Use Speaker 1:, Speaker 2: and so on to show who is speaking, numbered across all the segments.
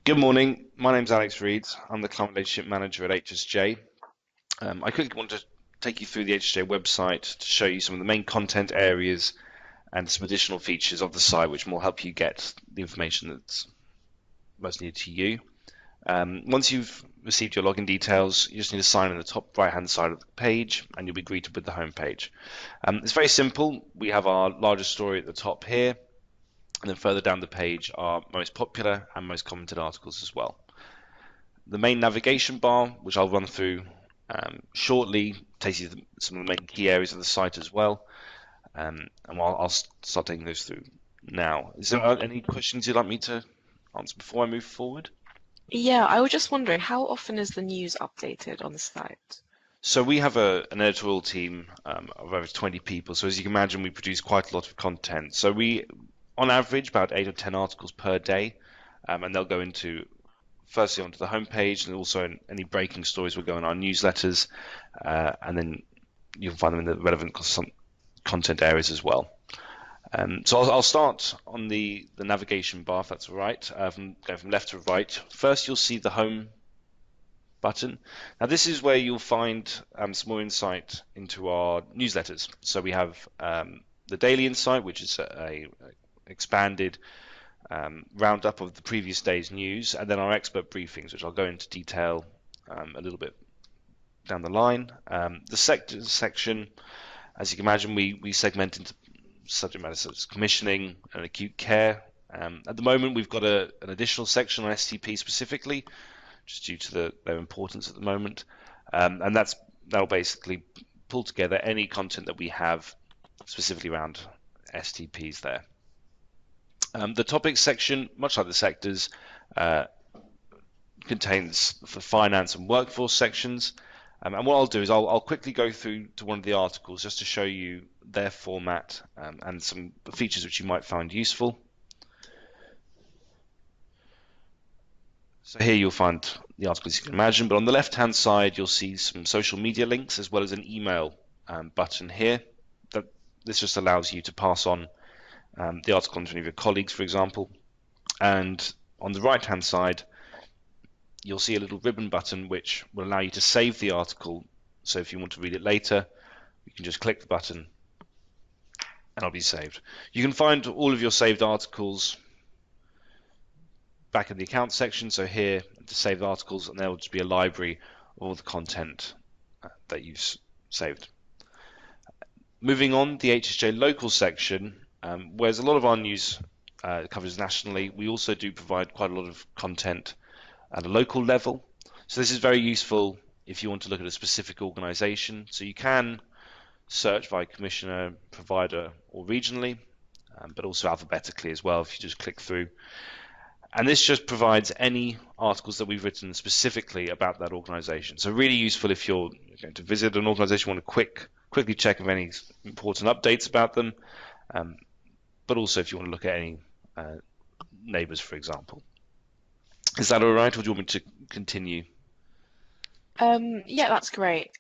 Speaker 1: Good morning. My name's Alex Reed. I'm the Client Relationship Manager at HSJ. I quickly want to take you through the HSJ website to show you some of the main content areas and some additional features of the site which will help you get the information that's most needed to you. Once you've received your login details, you just need to sign in the top right-hand side of the page and you'll be greeted with the home page. It's very simple. We have our largest story at the top here. And then further down the page are most popular and most commented articles as well. The main navigation bar, which I'll run through shortly, takes you to some of the main key areas of the site as well. And I'll start taking those through now. Is there any questions you'd like me to answer before I move forward?
Speaker 2: Yeah, I was just wondering, how often is the news updated on the site?
Speaker 1: So we have an editorial team of over 20 people. So as you can imagine, we produce quite a lot of content. So we, on average, about 8 or 10 articles per day, and they'll go into firstly onto the homepage, and also any breaking stories will go in our newsletters, and then you can find them in the relevant content areas as well. So I'll start on the navigation bar, if that's all right, go from left to right. First, you'll see the home button. Now, this is where you'll find some more insight into our newsletters. So we have the Daily Insight, which is a expanded roundup of the previous day's news, and then our expert briefings, which I'll go into detail a little bit down the line. The sectors section, as you can imagine, we segment into subject matters such as commissioning and acute care. At the moment, we've got an additional section on STP specifically, just due to their importance at the moment, and that'll basically pull together any content that we have specifically around STPs there. The topics section, much like the sectors, contains the finance and workforce sections. And what I'll do is I'll quickly go through to one of the articles just to show you their format and some features which you might find useful. So here you'll find the article, as you can imagine, but on the left-hand side you'll see some social media links as well as an email button here. This just allows you to pass on the article on to any of your colleagues, for example. And on the right-hand side, you'll see a little ribbon button which will allow you to save the article. So if you want to read it later, you can just click the button and it'll be saved. You can find all of your saved articles back in the account section. So here, to save articles, and there will just be a library of all the content that you've saved. Moving on, the HSJ local section, whereas a lot of our news covers nationally, we also do provide quite a lot of content at a local level. So this is very useful if you want to look at a specific organization. So you can search by commissioner, provider, or regionally, but also alphabetically as well if you just click through. And this just provides any articles that we've written specifically about that organization. So really useful if you're going to visit an organization, want to quickly check if any important updates about them, but also if you want to look at any neighbors, for example. Is that all right, or do you want me to continue?
Speaker 2: Yeah, that's great.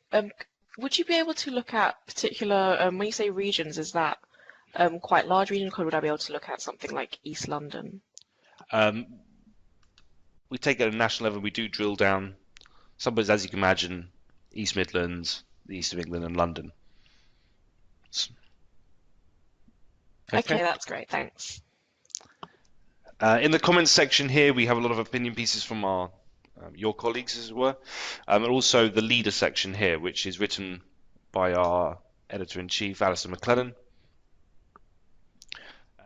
Speaker 2: Would you be able to look at particular, when you say regions, is that quite large regions, or would I be able to look at something like East London?
Speaker 1: We take it at a national level, we do drill down. Sometimes, as you can imagine, East Midlands, the East of England, and London.
Speaker 2: Okay, that's great, thanks.
Speaker 1: In the comments section here, we have a lot of opinion pieces from your colleagues, as it were, and also the leader section here, which is written by our editor-in-chief, Alistair McClellan.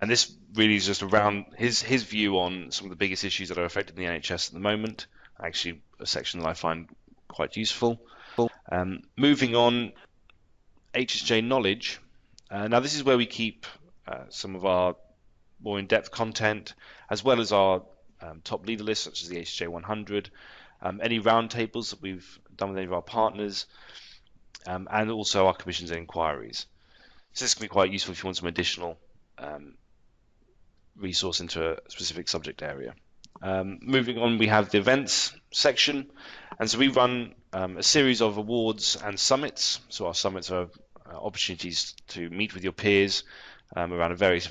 Speaker 1: And this really is just around his view on some of the biggest issues that are affecting the NHS at the moment. Actually, a section that I find quite useful. Moving on, HSJ Knowledge. Now this is where we keep some of our more in-depth content, as well as our top leader lists, such as the HSJ 100, any roundtables that we've done with any of our partners, and also our commissions and inquiries. So this can be quite useful if you want some additional resource into a specific subject area. Moving on, we have the events section, and so we run a series of awards and summits. So our summits are opportunities to meet with your peers around a various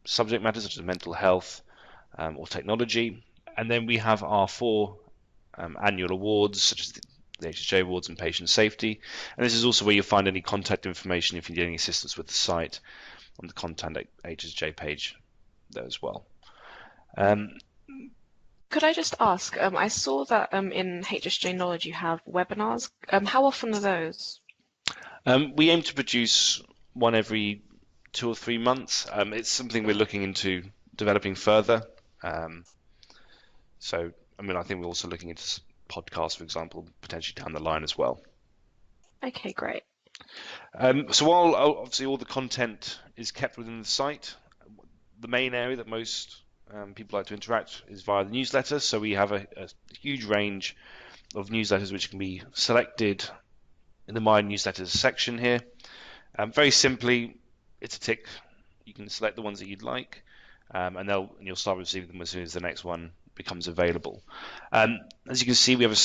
Speaker 1: subject matters such as mental health or technology, And then we have our 4 annual awards, such as the HSJ Awards and Patient Safety. And this is also where you'll find any contact information if you need any assistance with the site on the Contact HSJ page there as well.
Speaker 2: Could I just ask, I saw that in HSJ Knowledge you have webinars. How often are those?
Speaker 1: We aim to produce one every 2 or 3 months. It's something we're looking into developing further. So, I mean, I think we're also looking into podcasts, for example, potentially down the line as well.
Speaker 2: Okay, great.
Speaker 1: So while obviously all the content is kept within the site, the main area that most people like to interact is via the newsletter. So we have a huge range of newsletters which can be selected in the My Newsletters section here. Very simply, it's a tick. You can select the ones that you'd like, and you'll start receiving them as soon as the next one becomes available. As you can see, we have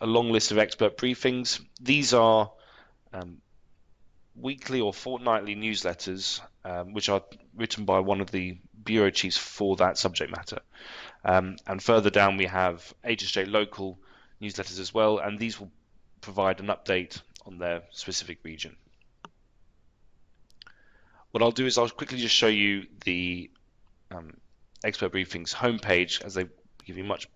Speaker 1: a long list of expert briefings. These are weekly or fortnightly newsletters which are written by one of the bureau chiefs for that subject matter. And further down we have HSJ local newsletters as well, and these will provide an update on their specific region. What I'll do is I'll quickly just show you the expert briefings homepage, as they give you much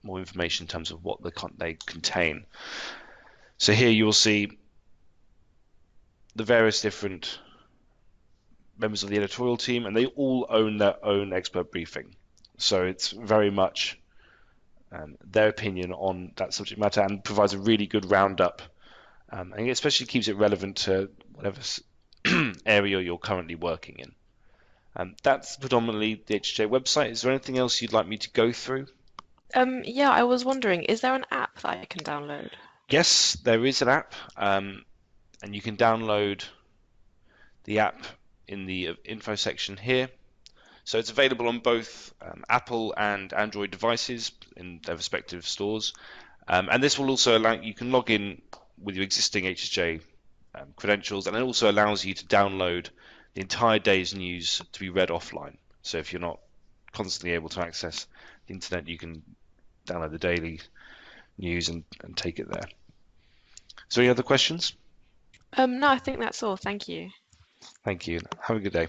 Speaker 1: more information in terms of what they contain. So here you will see the various different members of the editorial team, and they all own their own expert briefing. So it's very much their opinion on that subject matter, and provides a really good roundup, and it especially keeps it relevant to whatever area you're currently working in. That's predominantly the HJ website. Is there anything else you'd like me to go through?
Speaker 2: Yeah, I was wondering, is there an app that I can download?
Speaker 1: Yes, there is an app, and you can download the app in the info section here. So it's available on both Apple and Android devices in their respective stores. And this will also allow you can log in with your existing HSJ credentials, and it also allows you to download the entire day's news to be read offline. So if you're not constantly able to access the internet, you can download the daily news and take it there. So any other questions?
Speaker 2: No, I think that's all. Thank you.
Speaker 1: Thank you. Have a good day.